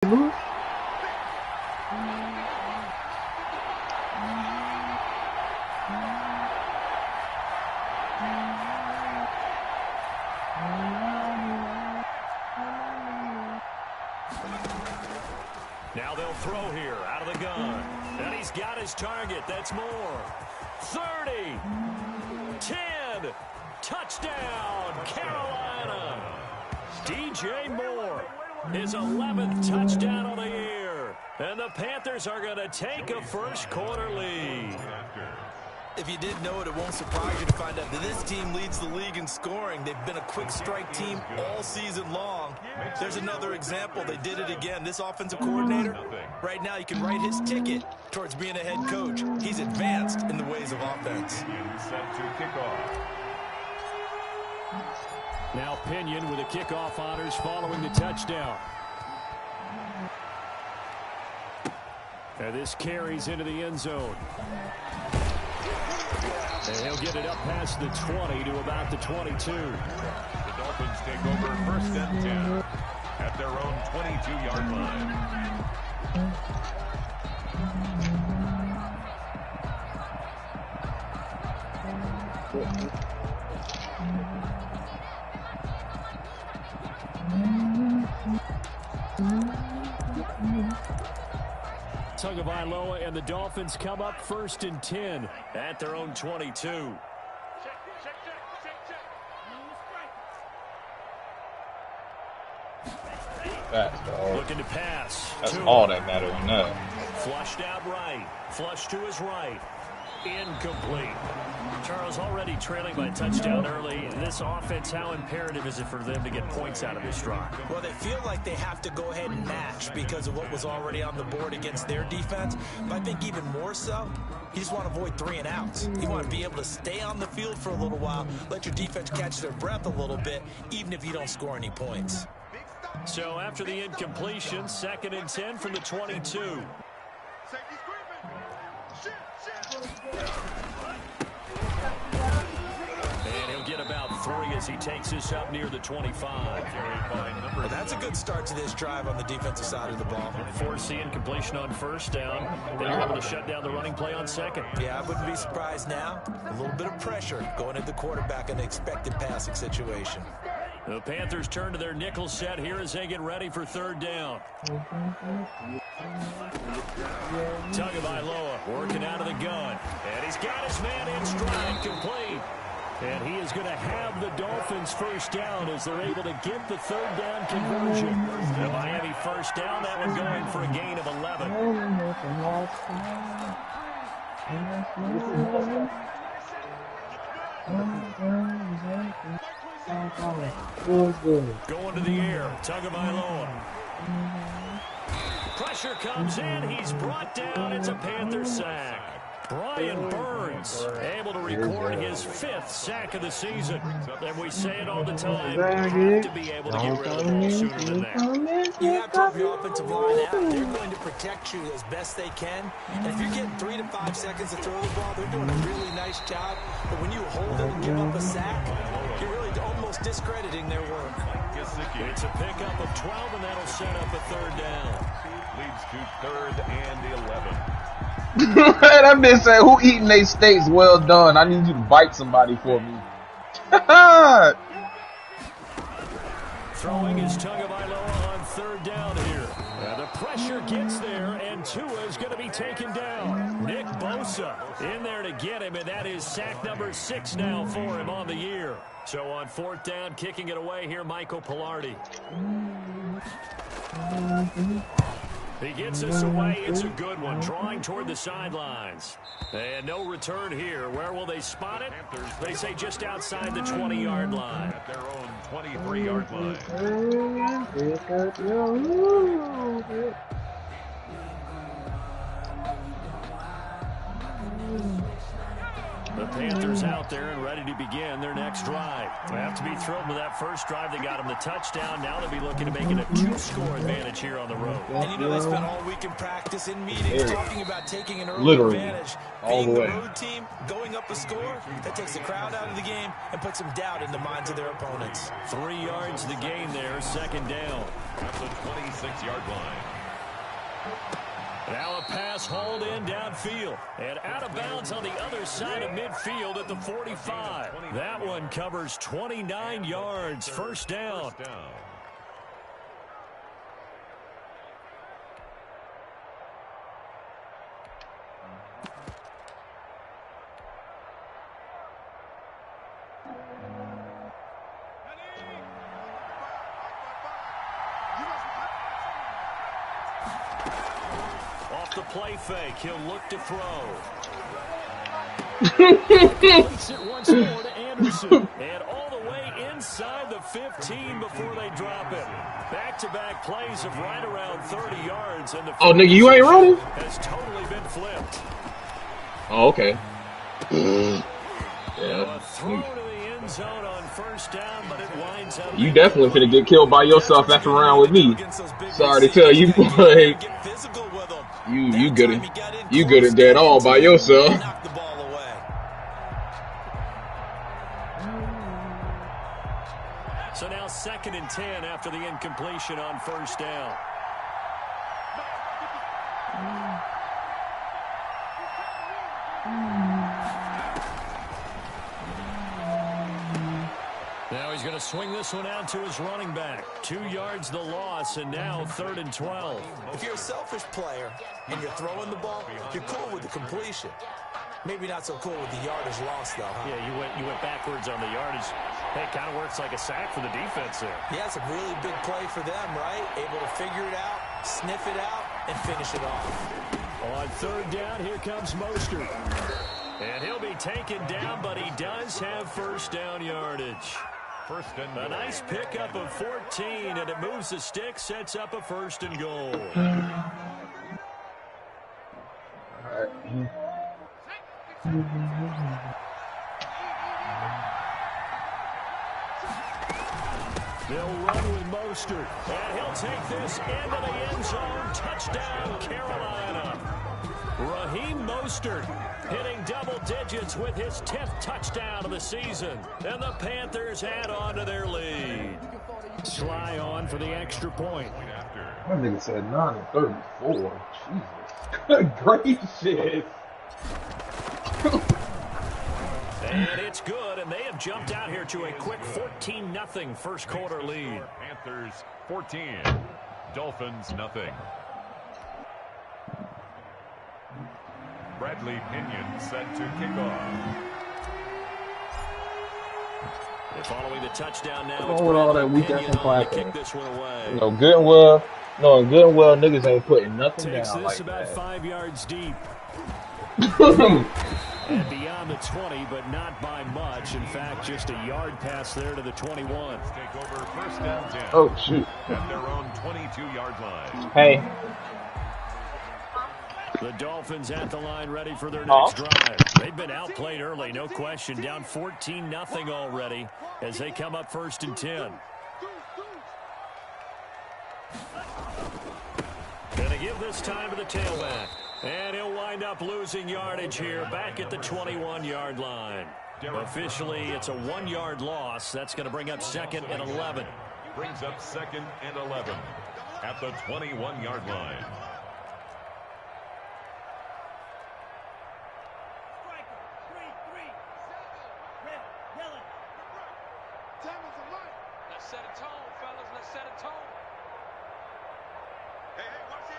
lose? Now they'll throw here out of the gun. And he's got his target. That's more. 30. 10. Touchdown, Carolina. DJ Moore, his 11th touchdown of the year. And the Panthers are going to take a first quarter lead. If you didn't know it, it won't surprise you to find out that this team leads the league in scoring. They've been a quick strike team all season long. There's another example. They did it again. This offensive coordinator, right now, you can write his ticket towards being a head coach. He's advanced in the ways of offense. Set to kick off. Now Pinion with the kickoff honors following the touchdown. And this carries into the end zone. And he'll get it up past the 20 to about the 22. The Dolphins take over first and 10 at their own 22-yard line. Tagovailoa and the Dolphins come up first and 10 at their own 22. Looking to pass. That's all that matters in that. Flushed out right. Flush to his right. Incomplete. Charles already trailing by a touchdown early. This offense, how imperative is it for them to get points out of this drive? Well, they feel like they have to go ahead and match because of what was already on the board against their defense. But I think even more so, you just want to avoid 3 and outs. You want to be able to stay on the field for a little while, let your defense catch their breath a little bit, even if you don't score any points. So after the incompletion, 2nd and 10 from the 22. And he'll get about 3 as he takes this up near the 25. Well, that's a good start to this drive on the defensive side of the ball. Force the incompletion on first down. Then you're able to shut down the running play on second. Yeah, I wouldn't be surprised now. A little bit of pressure going at the quarterback in an expected passing situation. The Panthers turn to their nickel set here as they get ready for 3rd down. Tagovailoa working out of the gun. And he's got his man in stride, complete. And he is going to have the Dolphins first down as they're able to get the 3rd down conversion. The Miami first down, that one going for a gain of 11. Going to the air, Tagovailoa. Pressure comes in, he's brought down, it's a Panther sack. Brian Burns able to record his 5th sack of the season. And we say it all the time, you have to be able to get rid of the ball sooner than that. You have to help your offensive line out. They're going to protect you as best they can. And if you're getting 3 to 5 seconds to throw the ball, they're doing a really nice job. But when you hold it and give up a sack, you're really almost discrediting their work. It's a pickup of 12, and that'll set up a 3rd down. Leads to 3rd and 11. That bitch said, who eating they steaks well done? I need you to bite somebody for me. Throwing his Tagovailoa on 3rd down here. The pressure gets there, and Tua is going to be taken down. Nick Bosa in there to get him, and that is sack number 6 now for him on the year. So on 4th down, kicking it away here, Michael Pilardi. He gets us away. It's a good one. Drawing toward the sidelines. And no return here. Where will they spot it? They say just outside the 20-yard line. At their own 23-yard line. The Panthers out there and ready to begin their next drive. They have to be thrilled with that first drive. They got them the touchdown. Now they'll be looking to make it a 2-score advantage here on the road. And you know they spent all week in practice, in meetings, talking about taking an early advantage. Being the road team, going up a score, that takes the crowd out of the game and puts some doubt in the minds of their opponents. 3 yards the gain there, 2nd down. At the 26-yard line. Now a pass hauled in downfield and out of bounds on the other side of midfield at the 45. That one covers 29 yards. First down. Off the play fake, he'll look to throw. Takes it once more to Anderson. And all the way inside the 15 before they drop it. Back-to-back plays of right around 30 yards. And the nigga, you ain't running? Has totally been flipped. Oh, okay. Yeah. A throw to the end zone on first down, but it winds up. You definitely finna get killed by yourself after round with me. Sorry to tell you, boy. You good at that all by yourself. So now 2nd and 10 after the incompletion on first down. Now he's going to swing this one out to his running back. 2 yards the loss, and now 3rd and 12. If you're a selfish player and you're throwing the ball, you're cool with the completion. Maybe not so cool with the yardage loss, though. Huh? Yeah, you went backwards on the yardage. Hey, it kind of works like a sack for the defense there. Yeah, it's a really big play for them, right? Able to figure it out, sniff it out, and finish it off. On 3rd down, here comes Mostert. And he'll be taken down, but he does have first down yardage. A nice pickup of 14, and it moves the stick, sets up a 1st and goal. They'll run with Mostert, and he'll take this into the end zone. Touchdown, Carolina. Raheem Mostert hitting double digits with his 10th touchdown of the season. And the Panthers add on to their lead. Sly on for the extra point. My nigga said 9-34. Jesus. Great shit. And it's good, and they have jumped out here to a quick 14-0 first quarter lead. Panthers 14, Dolphins nothing. Bradley Pinion set to kick off. They're following the touchdown now. What's with all that weak ass to kick this one away. Good and well, niggas ain't putting nothing Takes down this like about that. 5 yards deep. And beyond the 20, but not by much. In fact, just a yard pass there to the 21. Take over 1st and 10. Oh, shoot. At their own 22-yard line. Hey. The Dolphins at the line ready for their next drive. They've been outplayed early, no question. Down 14-0 already as they come up 1st and 10. Gonna give this time to the tailback. And he'll wind up losing yardage here back at the 21-yard line. Officially, it's a 1-yard loss. That's going to bring up 2nd and 11. Brings up 2nd and 11 at the 21-yard line. Let's set a tone, fellas. Let's set a tone. Hey, watch it.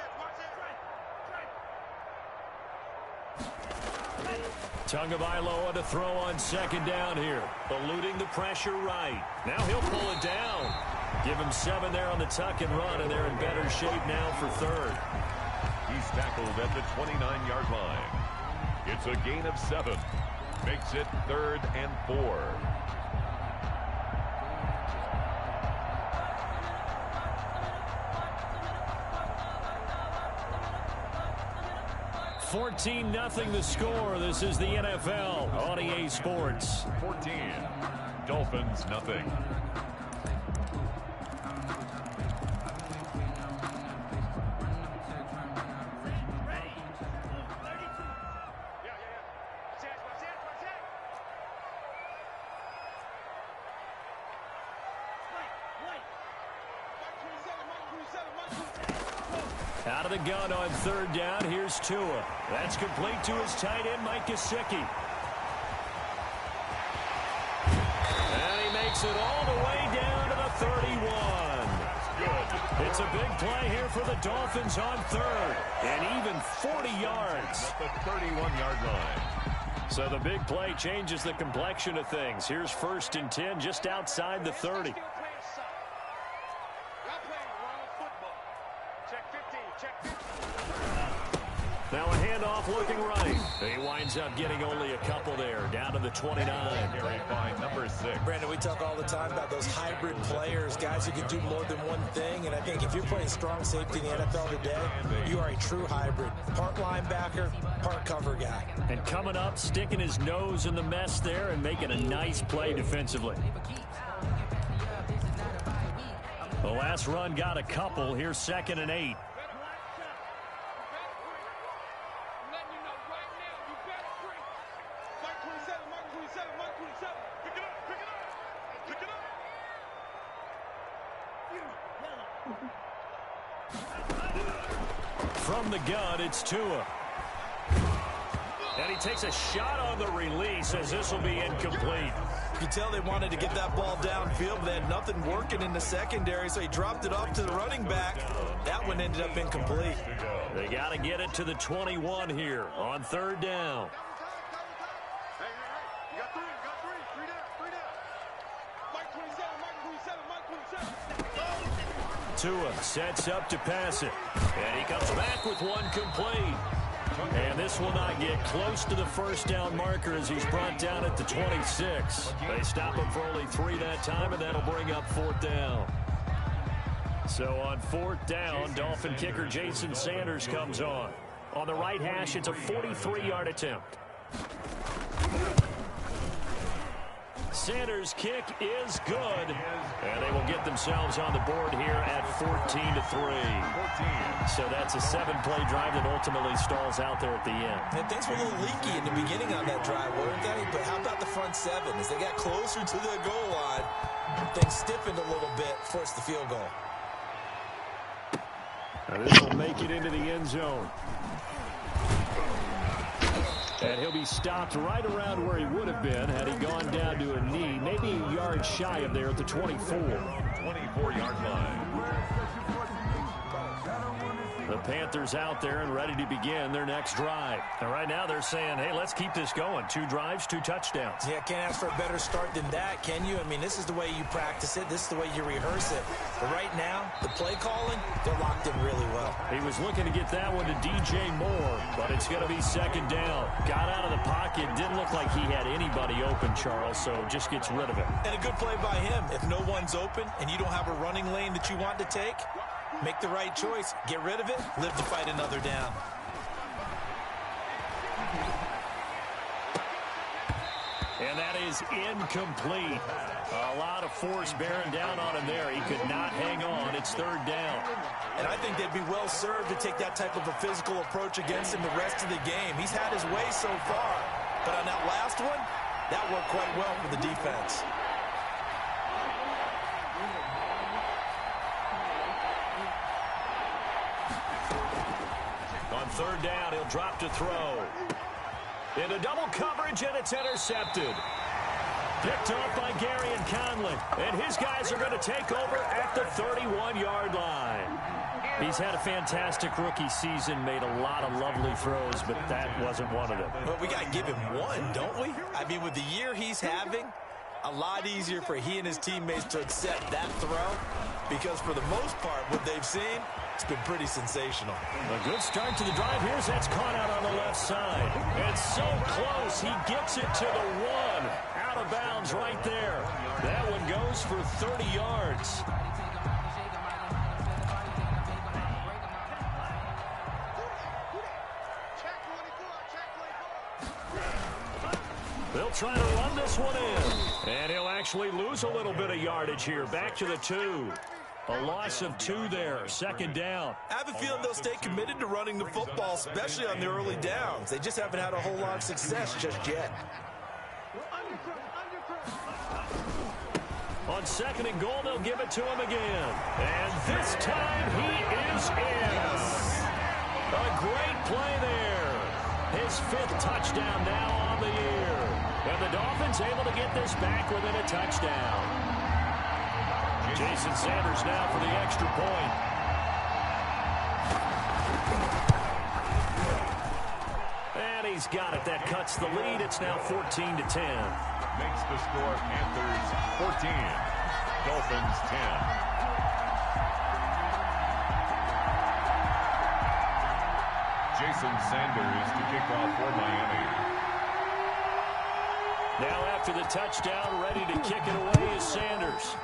Tagovailoa to throw on 2nd down here. Eluding the pressure right. Now he'll pull it down. Give him 7 there on the tuck and run, and they're in better shape now for 3rd. He's tackled at the 29-yard line. It's a gain of 7. Makes it 3rd and 4. 14-0 the score. This is the NFL on EA Sports. 14, Dolphins nothing. Out of the gun on third down, here's Tua. That's complete to his tight end, Mike Gesicki. And he makes it all the way down to the 31. It's a big play here for the Dolphins on third. And even 40 yards. At the 31-yard line. So the big play changes the complexion of things. Here's 1st and 10 just outside the 30. Now a handoff looking right. He winds up getting only a couple there, down to the 29. Carried by number 6. Brandon, we talk all the time about those hybrid players, guys who can do more than one thing. And I think if you're playing strong safety in the NFL today, you are a true hybrid. Part linebacker, part cover guy. And coming up, sticking his nose in the mess there and making a nice play defensively. The last run got a couple. Here's 2nd and 8. From the gun, it's Tua. And he takes a shot on the release as this will be incomplete. You can tell they wanted to get that ball downfield, but they had nothing working in the secondary, so he dropped it off to the running back. That one ended up incomplete. They got to get it to the 21 here on third down. Tua sets up to pass it. And he comes back with one complete. And this will not get close to the first down marker as he's brought down at the 26. They stop him for only 3 that time, and that'll bring up 4th down. So on 4th down, Dolphin kicker Jason Sanders comes on. On the right hash, it's a 43-yard attempt. Sanders' kick is good, and they will get themselves on the board here at 14-3. So that's a 7-play drive that ultimately stalls out there at the end. And things were a little leaky in the beginning on that drive, weren't they? But how about the front 7? As they got closer to the goal line, things stiffened a little bit, forced the field goal. Now this will make it into the end zone. And he'll be stopped right around where he would have been had he gone down to a knee, maybe a yard shy of there at the 24. 24-yard line. The Panthers out there and ready to begin their next drive. And right now they're saying, hey, let's keep this going. 2 drives, 2 touchdowns. Yeah, can't ask for a better start than that, can you? I mean, this is the way you practice it. This is the way you rehearse it. But right now, the play calling, they're locked in really well. He was looking to get that one to DJ Moore, but it's going to be 2nd down. Got out of the pocket. Didn't look like he had anybody open, Charles, so just gets rid of it. And a good play by him. If no one's open and you don't have a running lane that you want to take, make the right choice. Get rid of it. Live to fight another down. And that is incomplete. A lot of force bearing down on him there. He could not hang on. It's 3rd down. And I think they'd be well served to take that type of a physical approach against him the rest of the game. He's had his way so far. But on that last one, that worked quite well for the defense. On 3rd down, he'll drop to throw. Into double coverage, and it's intercepted. Picked off by Garyon Conley. And his guys are going to take over at the 31-yard line. He's had a fantastic rookie season, made a lot of lovely throws, but that wasn't one of them. But we got to give him one, don't we? I mean, with the year he's having, a lot easier for he and his teammates to accept that throw, because for the most part, what they've seen, it's been pretty sensational. A good start to the drive. Here's that's caught out on the left side. It's so close. He gets it to the 1. Out of bounds right there. That one goes for 30 yards. They'll try to run this one in. And he'll actually lose a little bit of yardage here. Back to the 2. A loss of 2 there. 2nd down. I have a feeling they'll stay committed to running the football, especially on the early downs. They just haven't had a whole lot of success just yet. On 2nd and goal, they'll give it to him again. And this time he is in. his 5th touchdown now on the year. And the Dolphins able to get this back within a touchdown. Jason Sanders now for the extra point. And he's got it. That cuts the lead. It's now 14-10. Makes the score Panthers 14, Dolphins 10. Jason Sanders to kick off for Miami. Now after the touchdown, ready to kick it away is Sanders.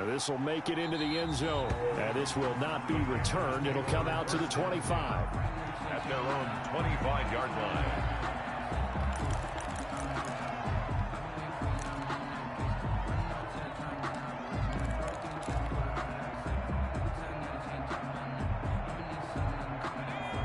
This will make it into the end zone. And this will not be returned. It'll come out to the 25. At their own 25-yard line.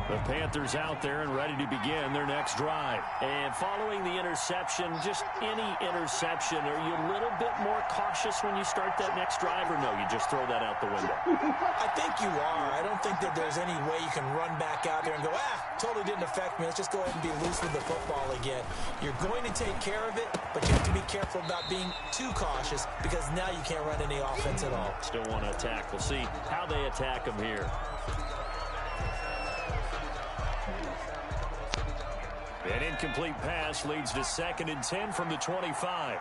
The Panthers out there and ready to begin their next drive. And following the interception, just any interception, are you a little bit more cautious when you start that next drive, or no, you just throw that out the window? I think you are. I don't think that there's any way you can run back out there and go, totally didn't affect me. Let's just go ahead and be loose with the football again. You're going to take care of it, but you have to be careful about being too cautious because now you can't run any offense at all. Still want to attack. We'll see how they attack them here. An incomplete pass leads to 2nd and 10 from the 25.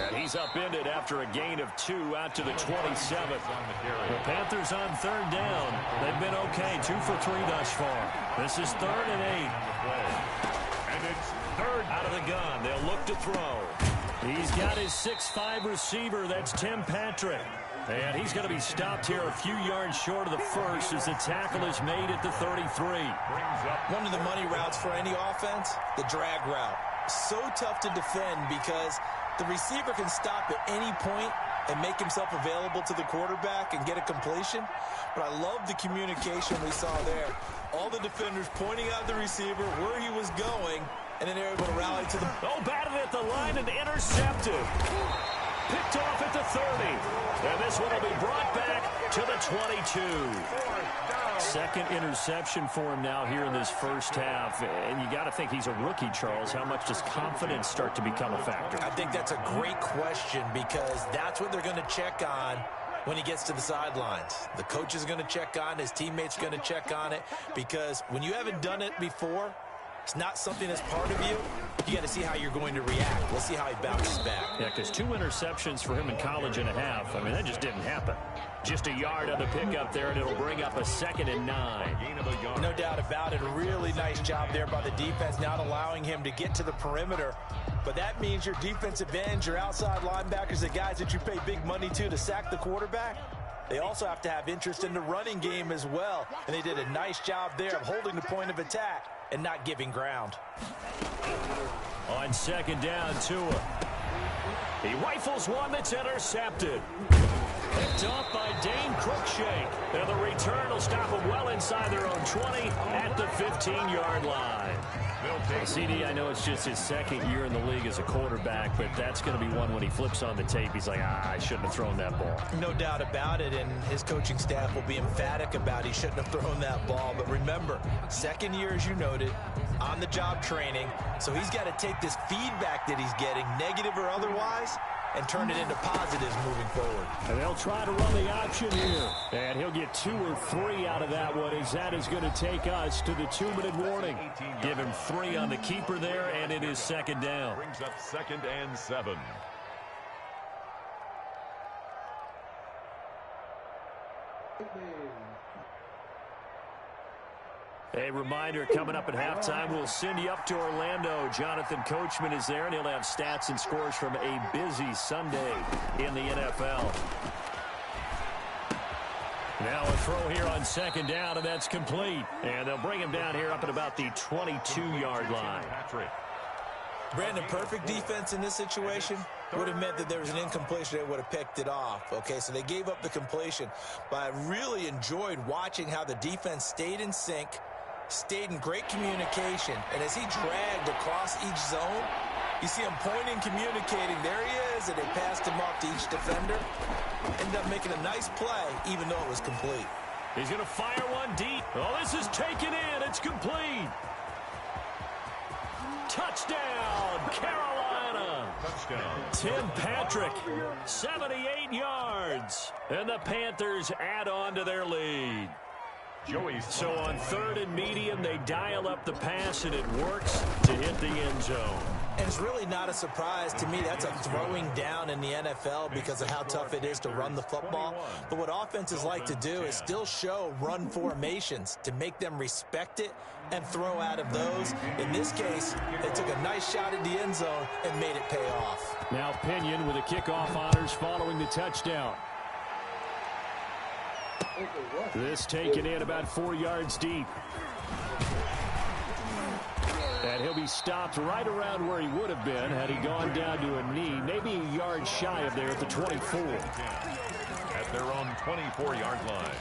And he's upended after a gain of 2 out to the 27. The Panthers on 3rd down. They've been okay, 2 for 3 thus far. This is 3rd and 8. And it's 3rd out of the gun. They'll look to throw. He's got his 6'5" receiver. That's Tim Patrick. And he's going to be stopped here a few yards short of the first as the tackle is made at the 33. One of the money routes for any offense, the drag route. So tough to defend because the receiver can stop at any point and make himself available to the quarterback and get a completion. But I love the communication we saw there. All the defenders pointing out the receiver, where he was going, and then they're able to rally to the... Oh, batted at the line and intercepted. Picked off at the 30. And this one will be brought back to the 22. 2nd interception for him now here in this first half. And you got to think he's a rookie, Charles. How much does confidence start to become a factor? I think that's a great question because that's what they're going to check on when he gets to the sidelines. The coach is going to check on, his teammates are going to check on it because when you haven't done it before, it's not something that's part of you. You got to see how you're going to react. Let's see how he bounces back. Yeah, because 2 interceptions for him in college and a half. I mean, that just didn't happen. Just a yard on the pickup there, and it'll bring up a 2nd and 9. No doubt about it. A really nice job there by the defense, not allowing him to get to the perimeter. But that means your defensive ends, your outside linebackers, the guys that you pay big money to sack the quarterback, they also have to have interest in the running game as well. And they did a nice job there of holding the point of attack and not giving ground. On 2nd down, Tua. He rifles one that's intercepted. Picked off by Dane Cruikshank. And the return will stop them well inside their own 20 at the 15-yard line. CD, I know it's just his 2nd year in the league as a quarterback, but that's going to be one when he flips on the tape. He's like, I shouldn't have thrown that ball. No doubt about it, and his coaching staff will be emphatic about he shouldn't have thrown that ball. But remember, 2nd year, as you noted, on-the-job training, so he's got to take this feedback that he's getting, negative or otherwise, and turn it into positives moving forward. And they'll try to run the option here. And he'll get 2 or 3 out of that one as that is going to take us to the 2-minute warning. Give him 3 on the keeper there, and it is 2nd down. Brings up 2nd and 7. A reminder, coming up at halftime, we'll send you up to Orlando. Jonathan Coachman is there, and he'll have stats and scores from a busy Sunday in the NFL. Now a throw here on 2nd down, and that's complete. And they'll bring him down here up at about the 22-yard line. Brandon, perfect defense in this situation would have meant that there was an incompletion. They would have picked it off. Okay, so they gave up the completion. But I really enjoyed watching how the defense stayed in sync, stayed in great communication, and as he dragged across each zone, you see him pointing, communicating. There he is, and they passed him off to each defender. Ended up making a nice play, even though it was complete. He's going to fire one deep. Oh, this is taken in. It's complete. Touchdown, Carolina. Touchdown. Tim Patrick, 78 yards. And the Panthers add on to their lead. Joey. So on 3rd and medium, they dial up the pass, and it works to hit the end zone. And it's really not a surprise to me. That's a throwing down in the NFL because of how tough it is to run the football. But what offenses like to do is still show run formations to make them respect it and throw out of those. In this case, they took a nice shot at the end zone and made it pay off. Now Pinion with the kickoff honors following the touchdown. This taken in about 4 yards deep. And he'll be stopped right around where he would have been had he gone down to a knee, maybe a yard shy of there at the 24. At their own 24-yard line.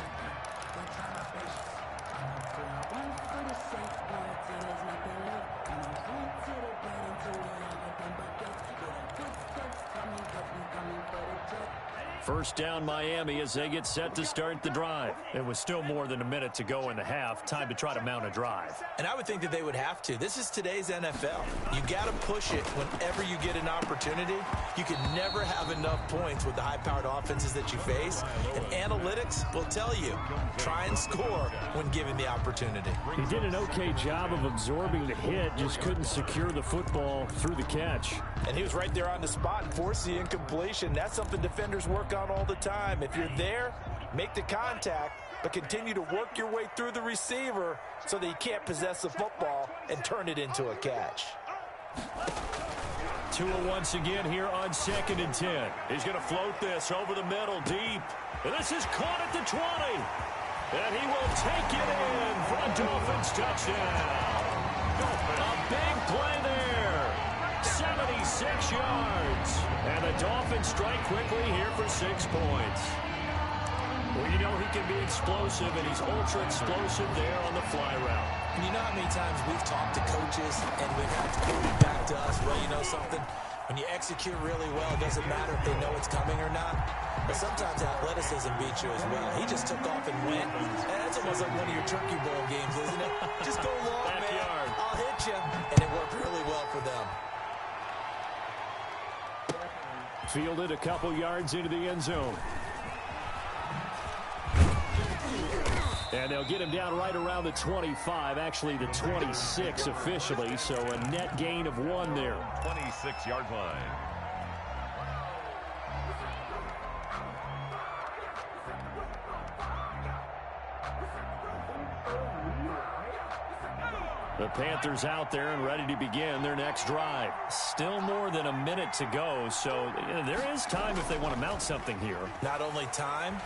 First down Miami as they get set to start the drive. It was still more than a minute to go in the half. Time to try to mount a drive. And I would think that they would have to. This is today's NFL. You got to push it whenever you get an opportunity. You can never have enough points with the high-powered offenses that you face. And analytics will tell you, try and score when given the opportunity. He did an okay job of absorbing the hit, just couldn't secure the football through the catch. And he was right there on the spot and forced the incompletion. That's something defenders work on all the time. If you're there, make the contact, but continue to work your way through the receiver so that he can't possess the football and turn it into a catch. Tua once again here on 2nd and 10. He's going to float this over the middle deep. And this is caught at the 20. And he will take it in for a Dolphins touchdown. A big play there. 76 yards. And the Dolphins strike quickly here for 6 points. Well, you know he can be explosive, and he's ultra explosive there on the fly route. And you know how many times we've talked to coaches and we've had to quote it back to us, well, you know something? When you execute really well, it doesn't matter if they know it's coming or not. But sometimes athleticism beats you as well. He just took off and went. And that's almost like one of your Turkey Bowl games, isn't it? Just go long, Backyard. man. I'll hit you. And it worked really well for them. Fielded a couple yards into the end zone. And they'll get him down right around the 25, actually the 26 officially, so a net gain of 1 there. 26-yard line. The Panthers out there and ready to begin their next drive. Still more than a minute to go, so there is time if they want to mount something here. Not only time,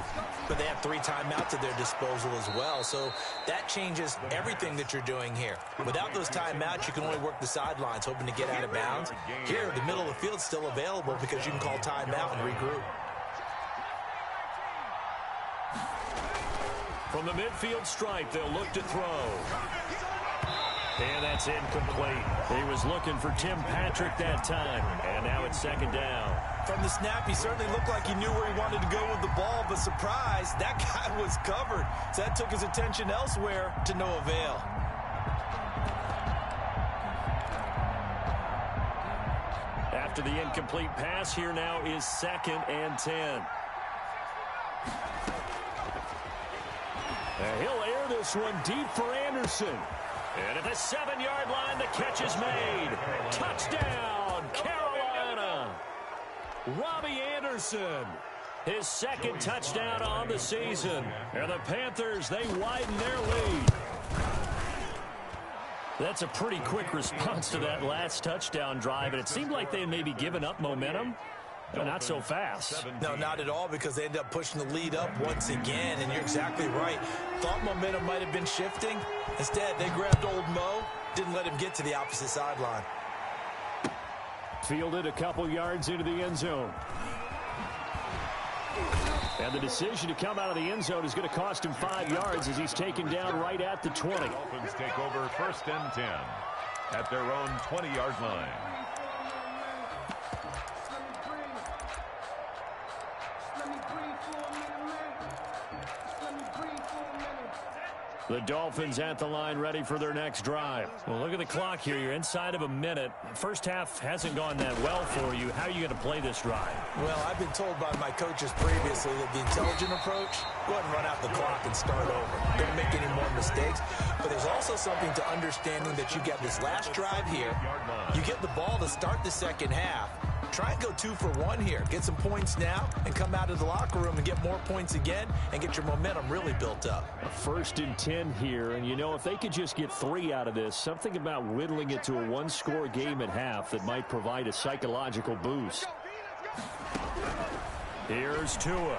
but they have 3 timeouts at their disposal as well. So that changes everything that you're doing here. Without those timeouts, you can only work the sidelines, hoping to get out of bounds. Here, the middle of the field's still available because you can call timeout and regroup. From the midfield stripe, they'll look to throw. And that's incomplete. He was looking for Tim Patrick that time. And now it's 2nd down. From the snap, he certainly looked like he knew where he wanted to go with the ball, but surprise, that guy was covered. So that took his attention elsewhere to no avail. After the incomplete pass, here now is 2nd and 10. And he'll air this one deep for Anderson. And at the 7-yard line, the catch is made. Touchdown, Carolina. Robbie Anderson, his 2nd touchdown on the season. And the Panthers, they widen their lead. That's a pretty quick response to that last touchdown drive, and it seemed like they had maybe given up momentum. But not so fast. No, not at all, because they ended up pushing the lead up once again, and you're exactly right. Thought momentum might have been shifting. Instead, they grabbed old Mo, didn't let him get to the opposite sideline. Fielded a couple yards into the end zone. And the decision to come out of the end zone is going to cost him 5 yards as he's taken down right at the 20. The Dolphins take over 1st and 10 at their own 20-yard line. The Dolphins at the line ready for their next drive. Well, look at the clock here. You're inside of a minute. First half hasn't gone that well for you. How are you going to play this drive? Well, I've been told by my coaches previously that the intelligent approach, go ahead and run out the clock and start over. Don't make any more mistakes. But there's also something to understanding that you get this last drive here. You get the ball to start the second half. Try and go 2 for 1 here. Get some points now and come out of the locker room and get more points again and get your momentum really built up. A 1st and 10 here, and you know, if they could just get 3 out of this, something about whittling it to a 1-score game at half that might provide a psychological boost. Here's Tua.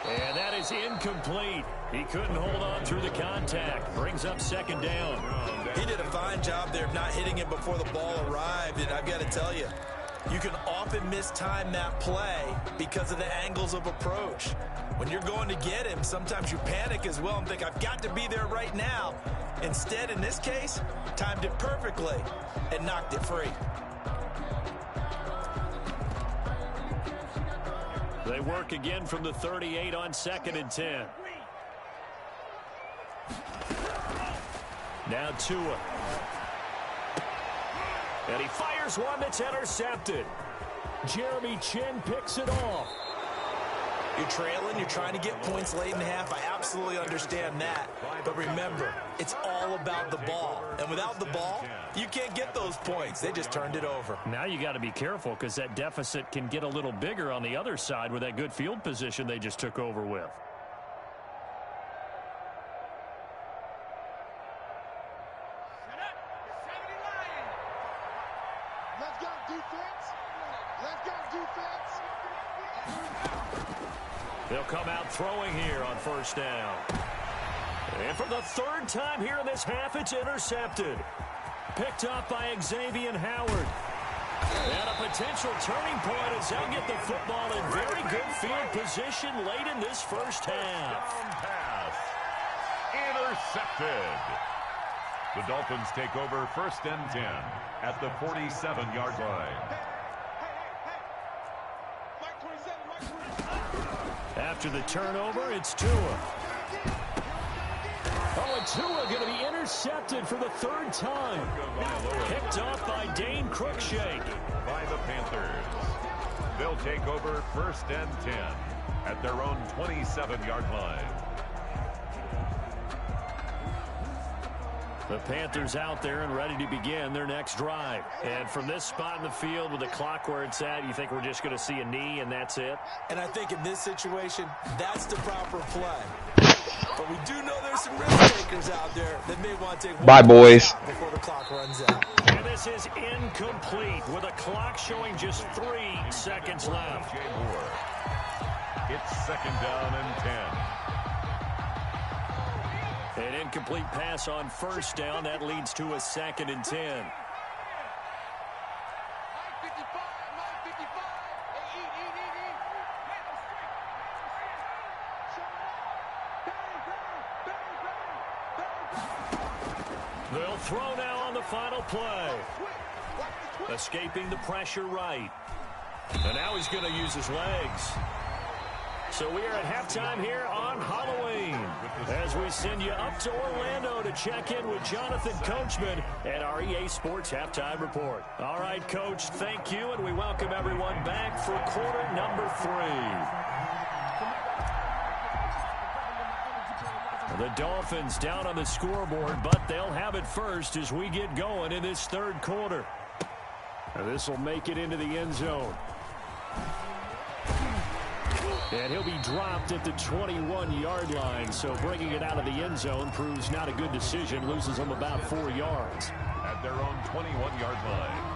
And that is incomplete. He couldn't hold on through the contact. Brings up 2nd down. He did a fine job there of not hitting it before the ball arrived, and I've got to tell you, you can often mistime that play because of the angles of approach. When you're going to get him, sometimes you panic as well and think, I've got to be there right now. Instead, in this case, timed it perfectly and knocked it free. They work again from the 38 on 2nd and 10. Now Tua. And he fires one that's intercepted. Jeremy Chinn picks it off. You're trailing, you're trying to get points late in the half. I absolutely understand that. But remember, it's all about the ball. And without the ball, you can't get those points. They just turned it over. Now you got to be careful because that deficit can get a little bigger on the other side with that good field position they just took over with. Let's go defense. Let's go defense. They'll come out throwing here on 1st down. And for the 3rd time here in this half, it's intercepted. Picked up by Xavier Howard. And a potential turning point as they'll get the football in very good field position late in this first half. Pass. Intercepted. The Dolphins take over 1st and 10 at the 47-yard line. After the turnover, it's Tua. Oh, and Tua going to be intercepted for the 3rd time. Picked off by Dane Cruikshank. By the Panthers. They'll take over 1st and 10 at their own 27-yard line. The Panthers out there and ready to begin their next drive. And from this spot in the field with the clock where it's at, you think we're just going to see a knee and that's it? And I think in this situation, that's the proper play. But we do know there's some risk takers out there that may want to take one Bye, boys. before the clock runs out. And this is incomplete with a clock showing just 3 seconds left. Jay Moore. It's 2nd down and 10. An incomplete pass on 1st down. That leads to a 2nd and 10. They'll throw now on the final play. Escaping the pressure right. And now he's going to use his legs. So we are at halftime here on Halloween as we send you up to Orlando to check in with Jonathan Coachman at our EA Sports Halftime Report. All right, Coach, thank you, and we welcome everyone back for quarter number 3. The Dolphins down on the scoreboard, but they'll have it first as we get going in this 3rd quarter. This will make it into the end zone. And he'll be dropped at the 21-yard line, so bringing it out of the end zone proves not a good decision. Loses them about 4 yards. At their own 21-yard line.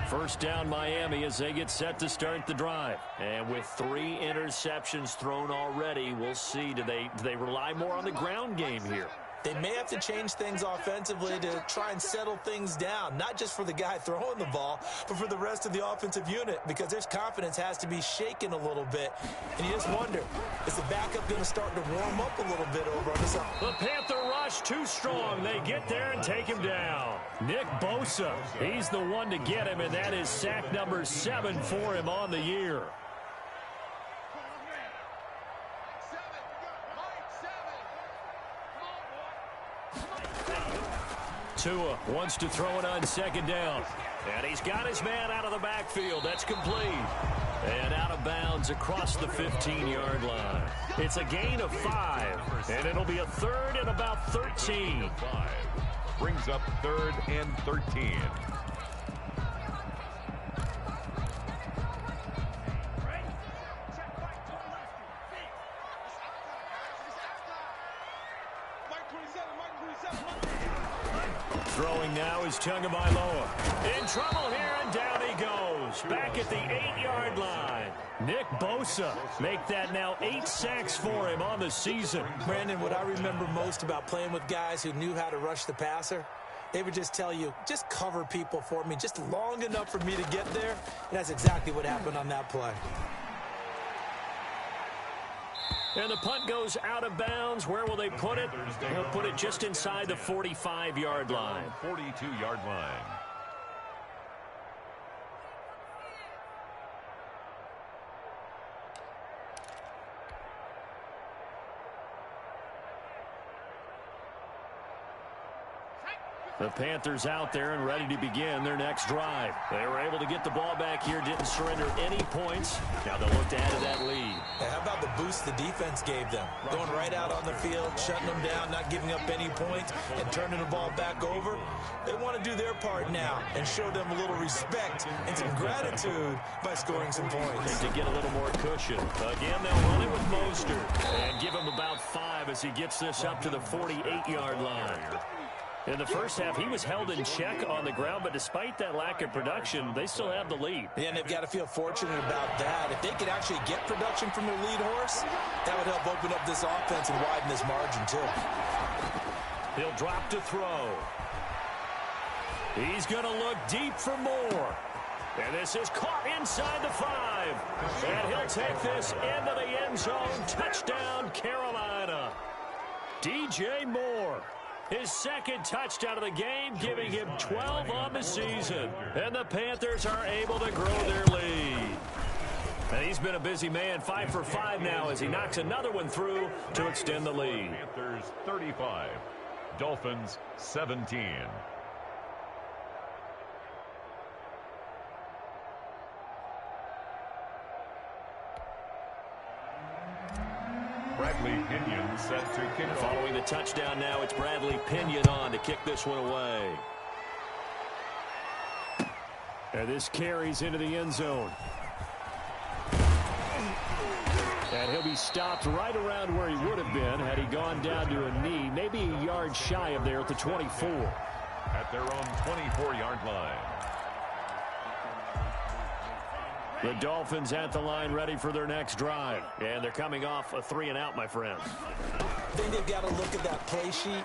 1st down Miami as they get set to start the drive. And with 3 interceptions thrown already, we'll see. Do they rely more on the ground game here? They may have to change things offensively to try and settle things down, not just for the guy throwing the ball, but for the rest of the offensive unit, because their confidence has to be shaken a little bit. And you just wonder, is the backup going to start to warm up a little bit over on this? The Panther rush too strong. They get there and take him down. Nick Bosa, he's the one to get him, and that is sack number 7 for him on the year. Tua wants to throw it on second down. And he's got his man out of the backfield. That's complete. And out of bounds across the 15-yard line. It's a gain of 5. And it'll be a third and about 13. Brings up 3rd and 13. Throwing now is Tagovailoa. In trouble here, and down he goes. Back at the 8-yard line. Nick Bosa make that now 8 sacks for him on the season. Brandon, what I remember most about playing with guys who knew how to rush the passer, they would just tell you, just cover people for me, just long enough for me to get there. And that's exactly what happened on that play. And the punt goes out of bounds. Where will they put it? They'll put it just inside the 45-yard line. 42-yard line. The Panthers out there and ready to begin their next drive. They were able to get the ball back here, didn't surrender any points. Now they'll look to add to that lead. Yeah, how about the boost the defense gave them? Going right out on the field, shutting them down, not giving up any points, and turning the ball back over. They want to do their part now and show them a little respect and some gratitude by scoring some points. To get a little more cushion. Again, they'll run it with Mostert and give him about 5 as he gets this up to the 48-yard line. In the first half, he was held in check on the ground, but despite that lack of production, they still have the lead. Yeah, and they've got to feel fortunate about that. If they could actually get production from their lead horse, that would help open up this offense and widen this margin, too. He'll drop to throw. He's going to look deep for more. And this is caught inside the 5. And he'll take this into the end zone. Touchdown, Carolina. DJ Moore. His second touchdown of the game, giving him 12 on the season. And the Panthers are able to grow their lead. And he's been a busy man, 5 for 5 now as he knocks another one through to extend the lead. Panthers 35, Dolphins 17. Bradley Pinion set to kick off. Following the touchdown now, it's Bradley Pinion on to kick this one away. And this carries into the end zone. And he'll be stopped right around where he would have been had he gone down to a knee, maybe a yard shy of there at the 24. At their own 24-yard line. The Dolphins at the line ready for their next drive. And they're coming off a 3-and-out, my friends. I think they've got to look at that play sheet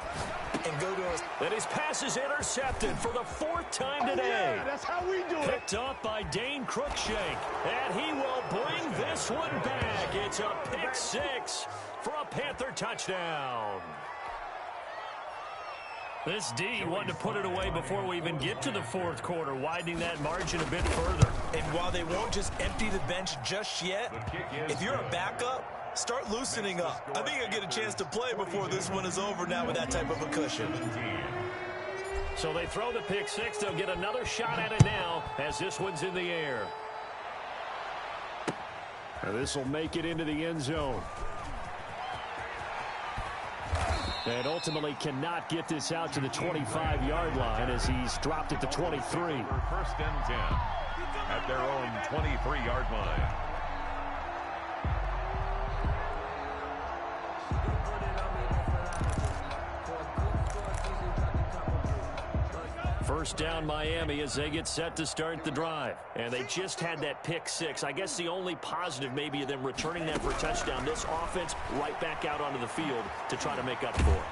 and go to us. And his pass is intercepted for the 4th time today. Yeah, that's how we do it. Picked up by Dane Cruikshank. And he will bring this one back. It's a pick 6 for a Panther touchdown. This D wanted to put it away before we even get to the 4th quarter, widening that margin a bit further. And while they won't just empty the bench just yet, if you're a backup, start loosening up. I think you'll get a chance to play before this one is over now with that type of a cushion. So they throw the pick 6. They'll get another shot at it now as this one's in the air. And this will make it into the end zone. And ultimately cannot get this out to the 25-yard line as he's dropped at the 23. 1st and 10 at their own 23-yard line. First down Miami as they get set to start the drive. And they just had that pick 6. I guess the only positive maybe of them returning that for a touchdown. This offense right back out onto the field to try to make up for it.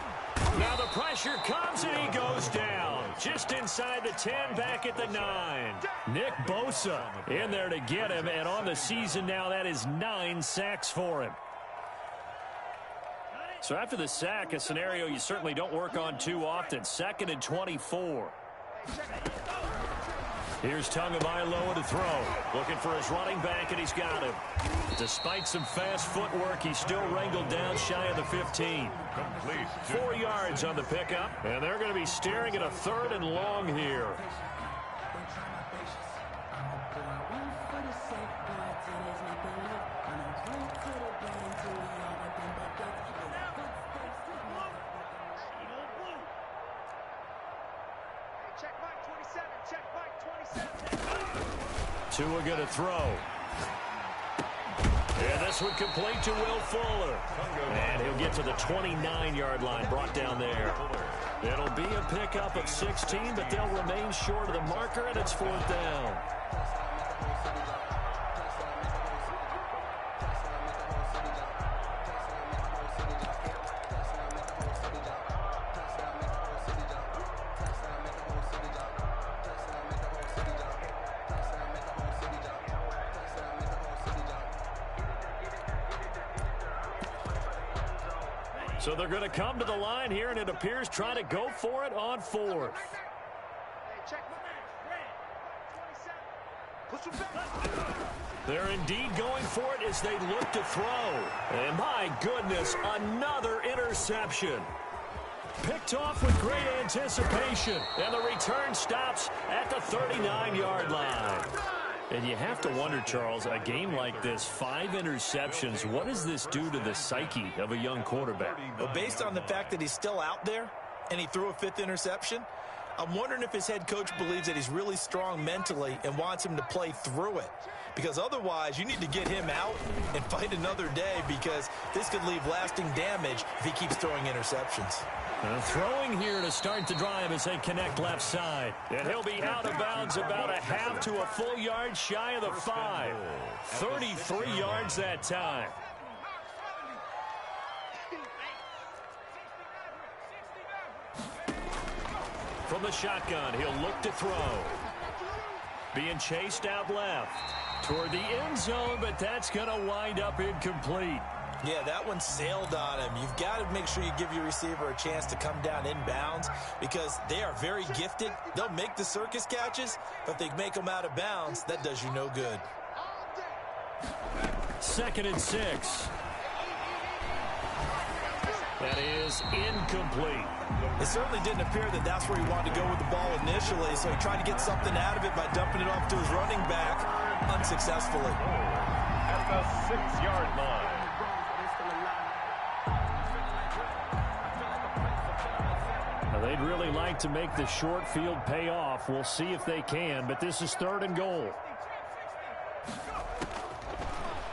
Now the pressure comes and he goes down. Just inside the 10, back at the 9. Nick Bosa in there to get him, and on the season now that is 9 sacks for him. So after the sack, a scenario you certainly don't work on too often. 2nd and 24. Here's Tagovailoa to throw. Looking for his running back, and he's got him. Despite some fast footwork, he's still wrangled down shy of the 15. Complete. 4 yards on the pickup, and they're going to be staring at a 3rd and long here. Tua going to throw. And this one complete to Will Fuller. And he'll get to the 29-yard line, brought down there. It'll be a pickup of 16, but they'll remain short of the marker, and it's 4th down. So they're going to come to the line here, and it appears trying to go for it on 4th. They're indeed going for it as they look to throw. And my goodness, another interception. Picked off with great anticipation, and the return stops at the 39-yard line. And you have to wonder, Charles, a game like this, 5 interceptions, what does this do to the psyche of a young quarterback? Well, based on the fact that he's still out there and he threw a 5th interception, I'm wondering if his head coach believes that he's really strong mentally and wants him to play through it. Because otherwise, you need to get him out and fight another day, because this could leave lasting damage if he keeps throwing interceptions. Throwing here to start the drive as they connect left side. And he'll be out of bounds about a half to a full yard shy of the 5. 33 yards that time. From the shotgun, he'll look to throw. Being chased out left toward the end zone, but that's going to wind up incomplete. Yeah, that one sailed on him. You've got to make sure you give your receiver a chance to come down inbounds, because they are very gifted. They'll make the circus catches, but if they make them out of bounds, that does you no good. 2nd and 6. That is incomplete. It certainly didn't appear that that's where he wanted to go with the ball initially, so he tried to get something out of it by dumping it off to his running back unsuccessfully. At the 6-yard line. They'd really like to make the short field pay off. We'll see if they can, but this is 3rd and goal.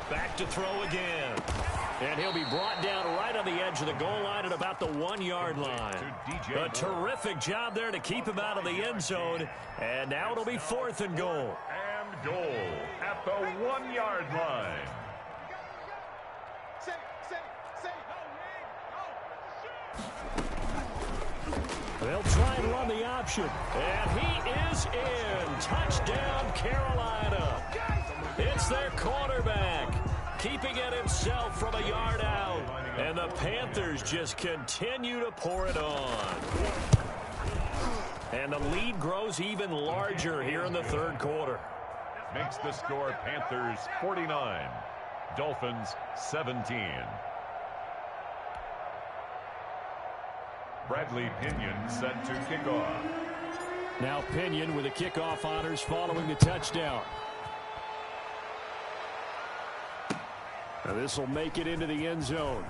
Back to throw again. And he'll be brought down right on the edge of the goal line at about the 1-yard line. A terrific job there to keep him out of the end zone. And now it'll be 4th and goal. And goal at the 1-yard line. They'll try and run the option. And he is in. Touchdown, Carolina. It's their quarterback, keeping it himself from a yard out. And the Panthers just continue to pour it on. And the lead grows even larger here in the 3rd quarter. Makes the score Panthers 49, Dolphins 17. Bradley Pinion set to kick off. Now Pinion with the kickoff honors following the touchdown. Now this will make it into the end zone.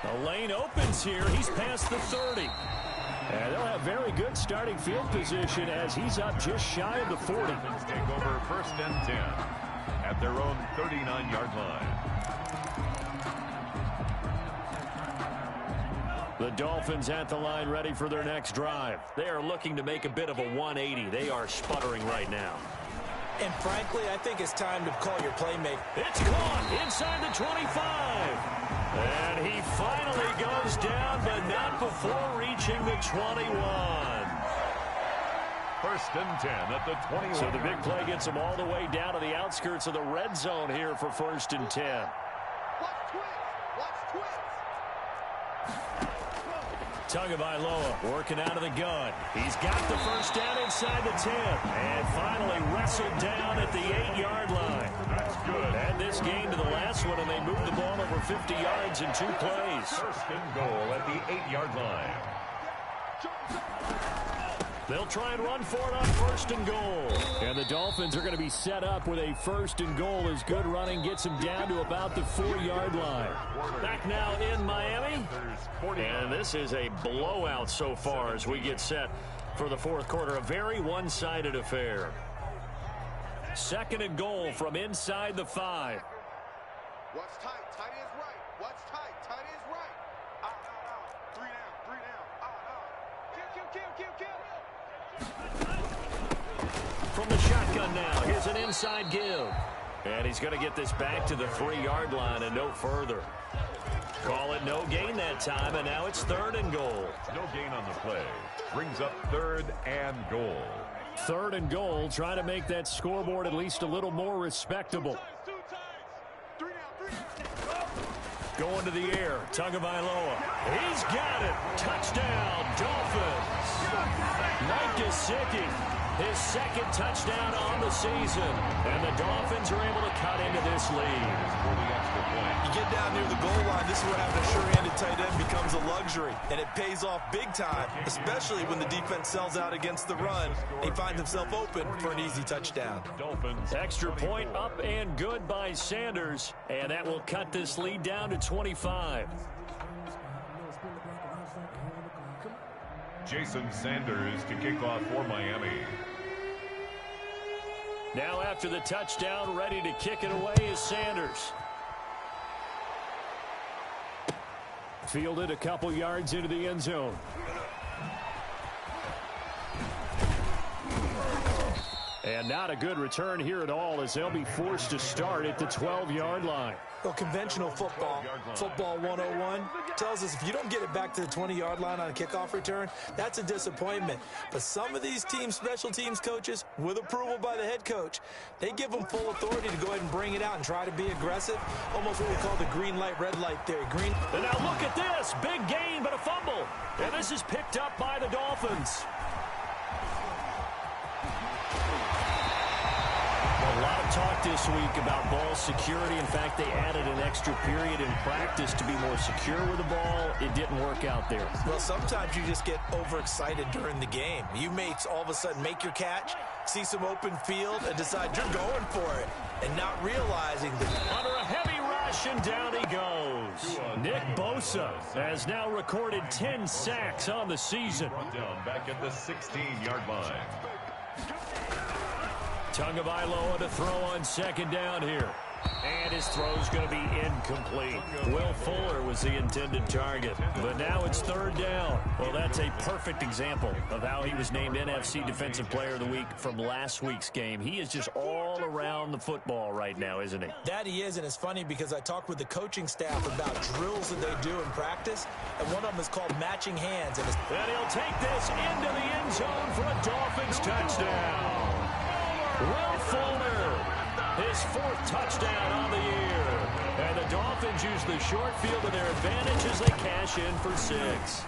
The lane opens here. He's past the 30. And they'll have very good starting field position as he's up just shy of the 40. Dolphins take over 1st and 10 at their own 39-yard line. The Dolphins at the line ready for their next drive. They are looking to make a bit of a 180. They are sputtering right now. And frankly, I think it's time to call your playmaker. It's caught inside the 25. And he finally goes down, but not before reaching the 21. First and 10 at the 21. So the big play gets him all the way down to the outskirts of the red zone here for first and 10. Watch twins. Watch twins. Tagovailoa working out of the gun. He's got the first down inside the 10. And finally wrestled down at the 8-yard line. That's good. And this game to the last one, and they moved the ball over 50 yards in 2 plays. First and goal at the 8-yard line. They'll try and run for it on first and goal. And the Dolphins are going to be set up with a first and goal as good running gets them down to about the 4-yard line. Back now in Miami. And this is a blowout so far as we get set for the fourth quarter. A very one-sided affair. Second and goal from inside the 5. Watch tight. Tight is right. Watch tight. Tight is right. Out. 3 down. 3 down. Out. Kill. From the shotgun now, here's an inside give. And he's going to get this back to the 3-yard line and no further. Call it no gain that time, and now it's third and goal. No gain on the play. Brings up third and goal. Third and goal, trying to make that scoreboard at least a little more respectable. 3 down. Going to the air, Tagovailoa. He's got it. Touchdown, Dolphins. Mike Gesicki, his second touchdown on the season. And the Dolphins are able to cut into this lead. You get down near the goal line, this is where having a sure-handed tight end becomes a luxury. And it pays off big time, especially when the defense sells out against the run. He finds himself open for an easy touchdown. Dolphins. Extra point up and good by Sanders. And that will cut this lead down to 25. Jason Sanders to kick off for Miami. Now after the touchdown, ready to kick it away is Sanders. Fielded a couple yards into the end zone. And not a good return here at all as they'll be forced to start at the 12-yard line. Well, conventional football 101, tells us if you don't get it back to the 20-yard line on a kickoff return, that's a disappointment. But some of these teams, special teams coaches, with approval by the head coach, they give them full authority to go ahead and bring it out and try to be aggressive, almost what we call the green light, red light theory. And now look at this. Big gain, but a fumble. And this is picked up by the Dolphins. A lot of talk this week about ball security. In fact, they added an extra period in practice to be more secure with the ball. It didn't work out there. Well, sometimes you just get overexcited during the game. You may all of a sudden make your catch, see some open field, and decide you're going for it, and not realizing that under a heavy rush, and down he goes. Nick Bosa has now recorded 10 sacks on the season. Down back at the 16-yard line. Tagovailoa to throw on second down here. And his throw's going to be incomplete. Will Fuller was the intended target. But now it's third down. Well, that's a perfect example of how he was named NFC Defensive Player of the Week from last week's game. He is just all around the football right now, isn't he? That he is, and it's funny because I talked with the coaching staff about drills that they do in practice, and one of them is called matching hands. And he'll take this into the end zone for a Dolphins touchdown. Will Fuller, his fourth touchdown on the year. And the Dolphins use the short field to their advantage as they cash in for 6.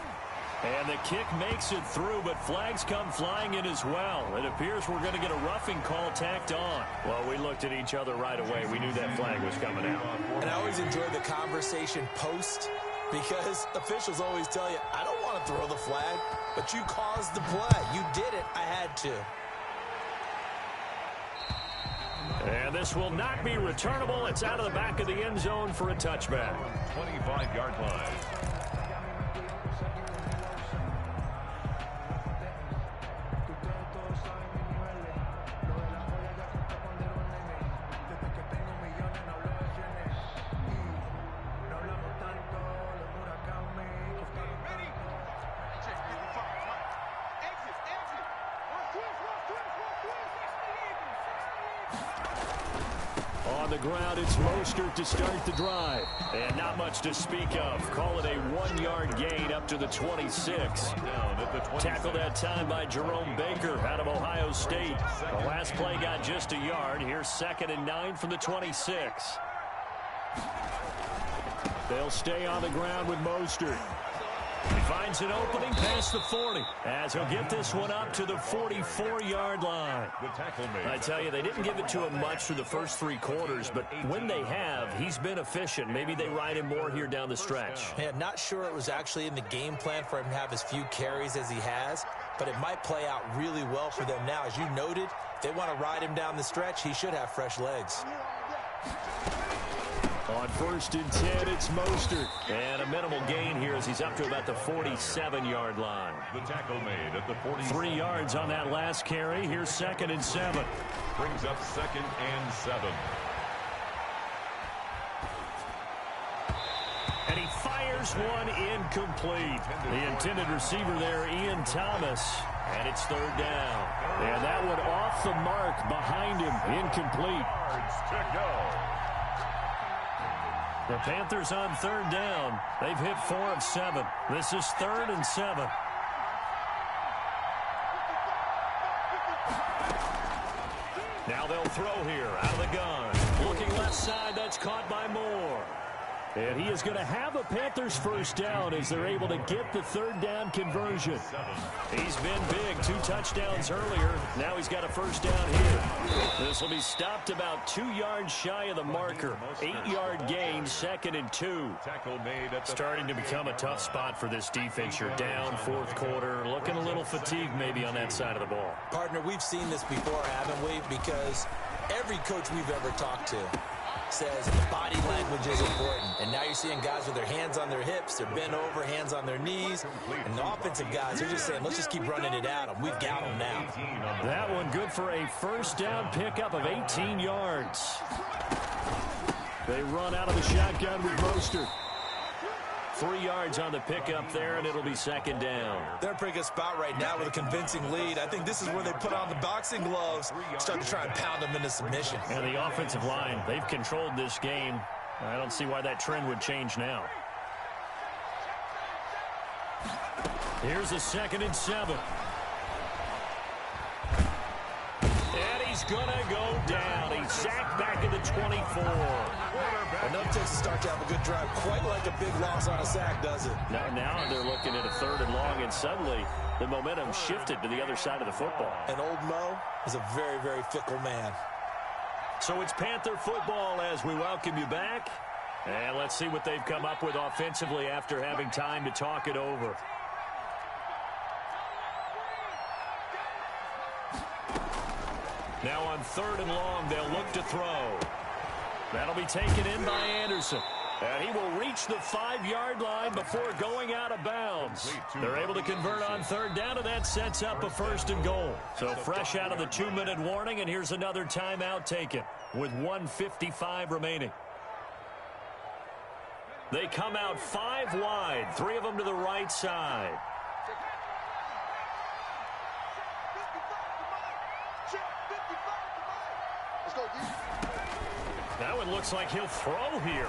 And the kick makes it through, but flags come flying in as well. It appears we're going to get a roughing call tacked on. Well, we looked at each other right away. We knew that flag was coming out. And I always enjoy the conversation post, because officials always tell you, I don't want to throw the flag, but you caused the play. You did it. I had to. And this will not be returnable. It's out of the back of the end zone for a touchback. 25-yard line. On the ground, it's Mostert to start the drive. And not much to speak of. Call it a 1-yard gain up to the 26. Tackled that time by Jerome Baker out of Ohio State. The last play got just a yard. Here's 2nd and 9 from the 26. They'll stay on the ground with Mostert. He finds an opening past the 40 as he'll get this one up to the 44-yard line. I tell you, they didn't give it to him much through the first 3 quarters, but when they have, he's been efficient. Maybe they ride him more here down the stretch. Yeah, not sure it was actually in the game plan for him to have as few carries as he has, but it might play out really well for them now. As you noted, if they want to ride him down the stretch, he should have fresh legs. On 1st and 10, it's Mostert. And a minimal gain here as he's up to about the 47-yard line. The tackle made at the 40. 3 yards on that last carry. Here's 2nd and 7. Brings up 2nd and 7. And he fires one incomplete. The intended receiver there, Ian Thomas. And it's 3rd down. And that one off the mark behind him. Incomplete. Yards to go. The Panthers on 3rd down. They've hit 4 of 7. This is 3rd and 7. Now they'll throw here out of the gun. Looking left side, that's caught by Moore. And he is going to have a Panthers first down as they're able to get the 3rd down conversion. He's been big, 2 touchdowns earlier. Now he's got a first down here. This will be stopped about 2 yards shy of the marker. 8-yard gain, 2nd and 2. Starting to become a tough spot for this defense. You're down 4th quarter, looking a little fatigued maybe on that side of the ball. Partner, we've seen this before, haven't we? Because every coach we've ever talked to says body language is important. And now you're seeing guys with their hands on their hips, they're bent over, hands on their knees. And the offensive guys are just saying, let's just keep running it at them. We've got them now. That one good for a first down pickup of 18 yards. They run out of the shotgun with Mostert. 3 yards on the pickup there, and it'll be 2nd down. They're in a pretty good spot right now with a convincing lead. I think this is where they put on the boxing gloves, start to try and pound them into submission. And the offensive line, they've controlled this game. I don't see why that trend would change now. Here's a 2nd and 7. And he's going to go down. He's sacked back at the 24. Enough takes to start to have a good drive. Quite like a big loss on a sack, does it? Now they're looking at a 3rd and long, and suddenly the momentum shifted to the other side of the football. And old Mo is a very, very fickle man. So it's Panther football as we welcome you back. And let's see what they've come up with offensively after having time to talk it over. Now on 3rd and long, they'll look to throw. That'll be taken in by Anderson. And he will reach the 5-yard line before going out of bounds. They're able to convert on 3rd down, and that sets up a 1st and goal. So fresh out of the 2-minute warning, and here's another timeout taken with 1:55 remaining. They come out 5 wide, 3 of them to the right side. That one looks like he'll throw here.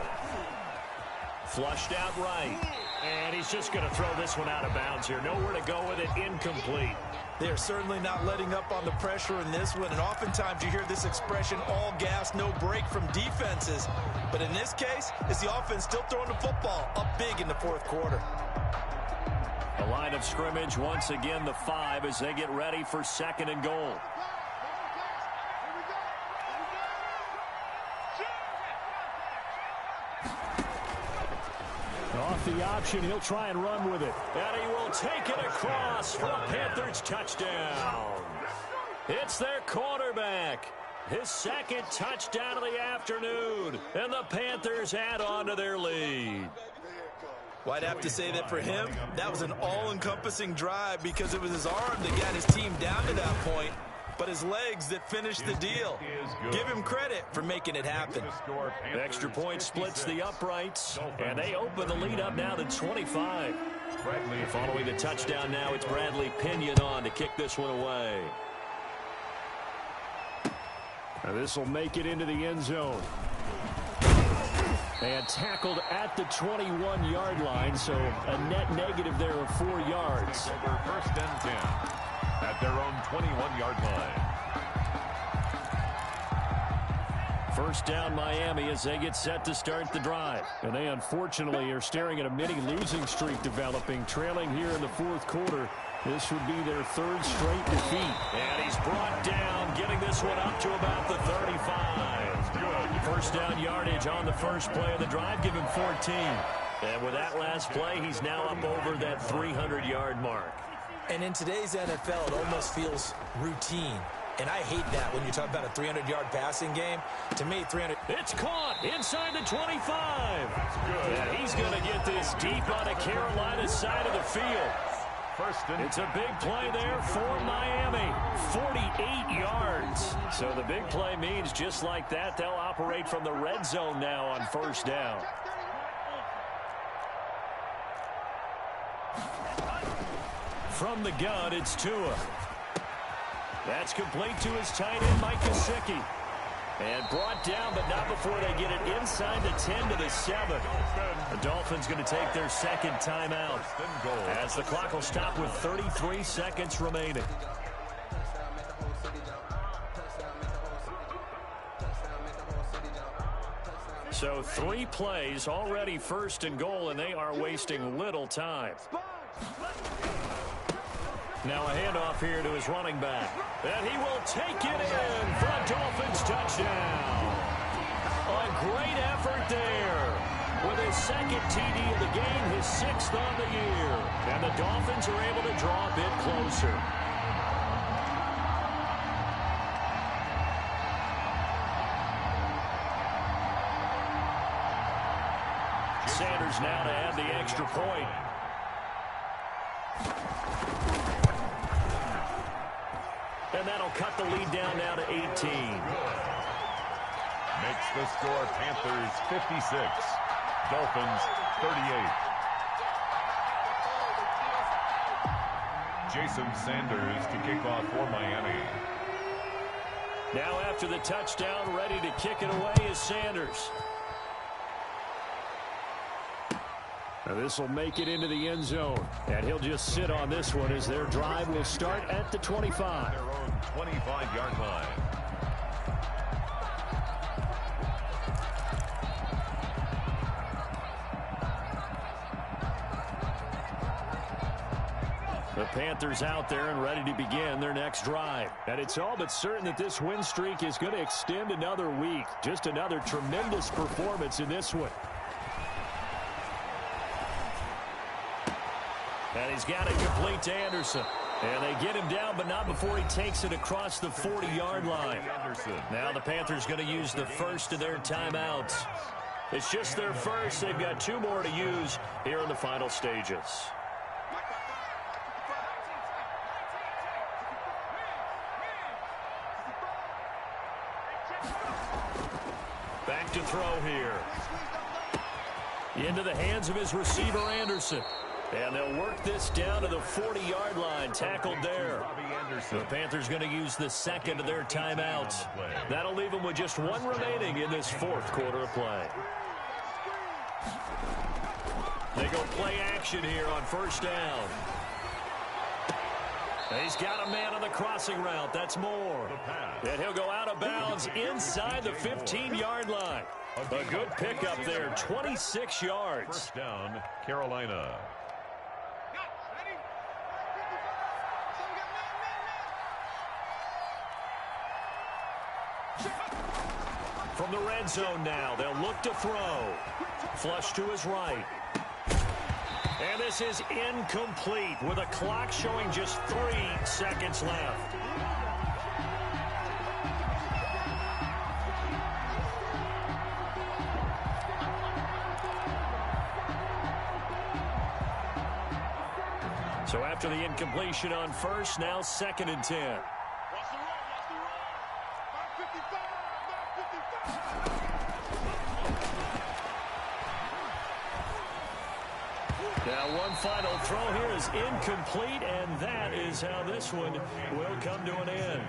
Flushed out right. And he's just going to throw this one out of bounds here. Nowhere to go with it. Incomplete. They're certainly not letting up on the pressure in this one. And oftentimes you hear this expression, all gas, no break from defenses. But in this case, it's the offense still throwing the football up big in the 4th quarter. The line of scrimmage, once again, the 5 as they get ready for 2nd and goal. Off the option, he'll try and run with it. And he will take it across for a Panthers touchdown. It's their quarterback. His 2nd touchdown of the afternoon. And the Panthers add on to their lead. Well, I'd have to say that for him, that was an all-encompassing drive because it was his arm that got his team down to that point, but his legs that finished the deal. Give him credit for making it happen. The extra point splits the uprights, and they open the lead up now to 25. Following the touchdown now, it's Bradley Pinion on to kick this one away. Now this will make it into the end zone. And tackled at the 21-yard line, so a net negative there of 4 yards. Over 1st and 10 at their own 21-yard line. First down Miami as they get set to start the drive. And they unfortunately are staring at a mini losing streak developing, trailing here in the 4th quarter. This would be their 3rd straight defeat. And he's brought down, getting this one up to about the 35. Good. First down yardage on the first play of the drive, give him 14. And with that last play, he's now up over that 300-yard mark. And in today's NFL, it almost feels routine. And I hate that when you talk about a 300-yard passing game. To me, 300... It's caught inside the 25. That's good. And he's going to get this deep on the Carolina side of the field. It's a big play there for Miami. 48 yards. So the big play means just like that, they'll operate from the red zone now on first down. From the gun, it's Tua. That's complete to his tight end, Mike Gesicki. And brought down, but not before they get it inside the 10 to the 7. The Dolphins going to take their second timeout as the clock will stop with 33 seconds remaining. So 3 plays, already 1st and goal, and they are wasting little time. Now a handoff here to his running back. And he will take it in for a Dolphins touchdown. A great effort there. With his 2nd TD of the game, his 6th on the year. And the Dolphins are able to draw a bit closer. Sanders now to add the extra point. And that'll cut the lead down now to 18. Makes the score Panthers 56, Dolphins 38. Jason Sanders to kick off for Miami. Now after the touchdown, ready to kick it away is Sanders. Now this will make it into the end zone. And he'll just sit on this one as their drive will start at the 25. Their own 25-yard line. The Panthers out there and ready to begin their next drive. And it's all but certain that this win streak is going to extend another week. Just another tremendous performance in this one. And he's got it complete to Anderson. And they get him down, but not before he takes it across the 40-yard line. Now the Panthers going to use the first of their timeouts. It's just their first. They've got 2 more to use here in the final stages. Back to throw here. Into the hands of his receiver, Anderson. And they'll work this down to the 40-yard line, tackled there. The Panthers going to use the 2nd of their timeouts. That'll leave them with just 1 remaining in this 4th quarter of play. They go play action here on first down. He's got a man on the crossing route. That's Moore. And he'll go out of bounds inside the 15-yard line. A good pickup there, 26 yards. First down, Carolina. From the red zone now, they'll look to throw. Flush to his right. And this is incomplete with a clock showing just 3 seconds left. So after the incompletion on first, now 2nd and 10. Now one final throw here is incomplete, and that is how this one will come to an end.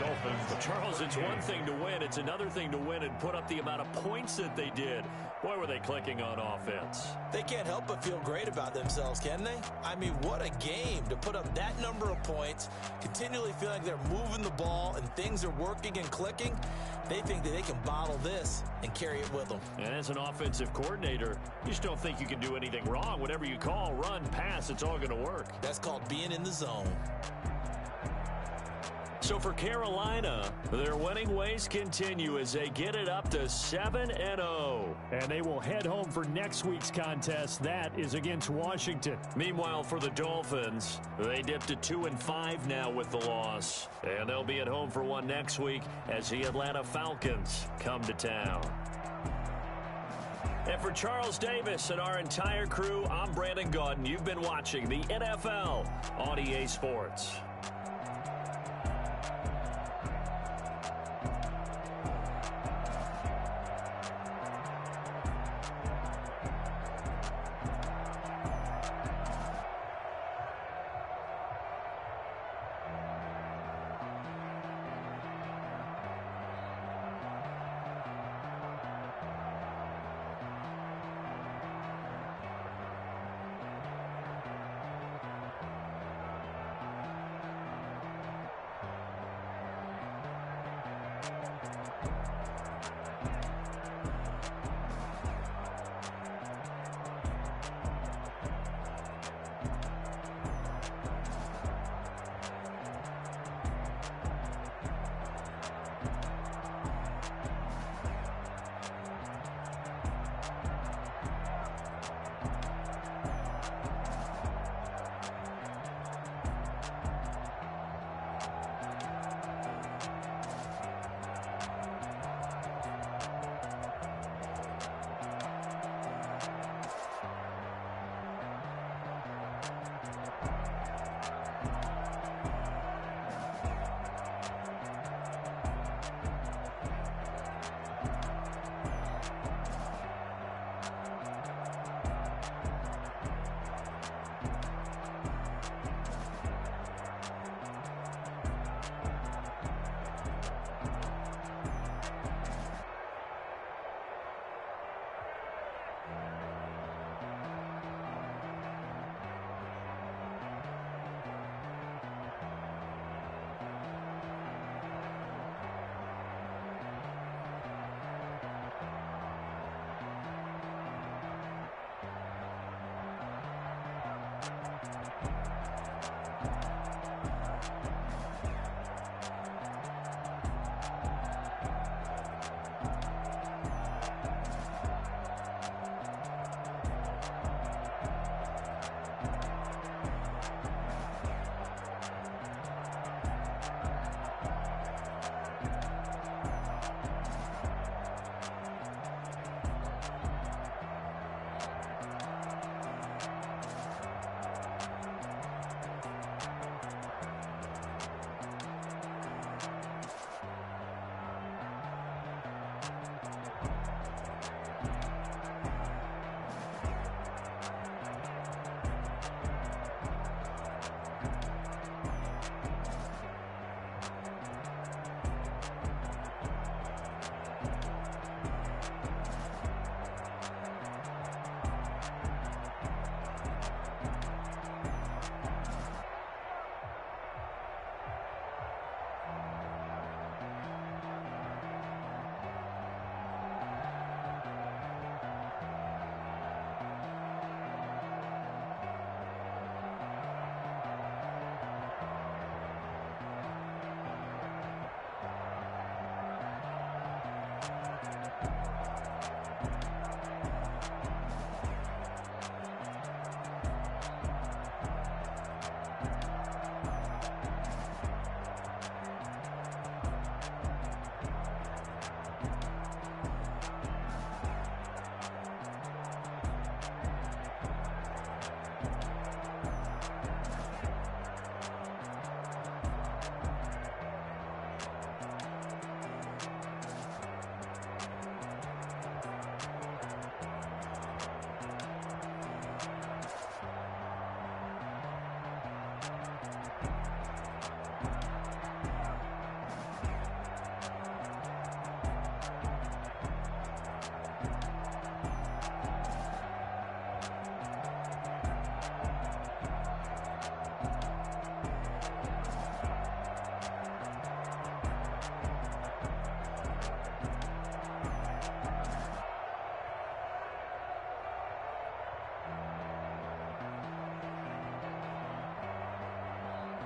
Dolphins. But Charles, it's one thing to win. It's another thing to win and put up the amount of points that they did. Boy, were they clicking on offense. They can't help but feel great about themselves, can they? I mean, what a game to put up that number of points, continually feel like they're moving the ball and things are working and clicking. They think that they can bottle this and carry it with them. And as an offensive coordinator, you just don't think you can do anything wrong. Whatever you call, run, pass, it's all going to work. That's called being in the zone. So for Carolina, their winning ways continue as they get it up to 7-0. And they will head home for next week's contest. That is against Washington. Meanwhile, for the Dolphins, they dip to 2-5 now with the loss. And they'll be at home for one next week as the Atlanta Falcons come to town. And for Charles Davis and our entire crew, I'm Brandon Gaudin. You've been watching the NFL on EA Sports.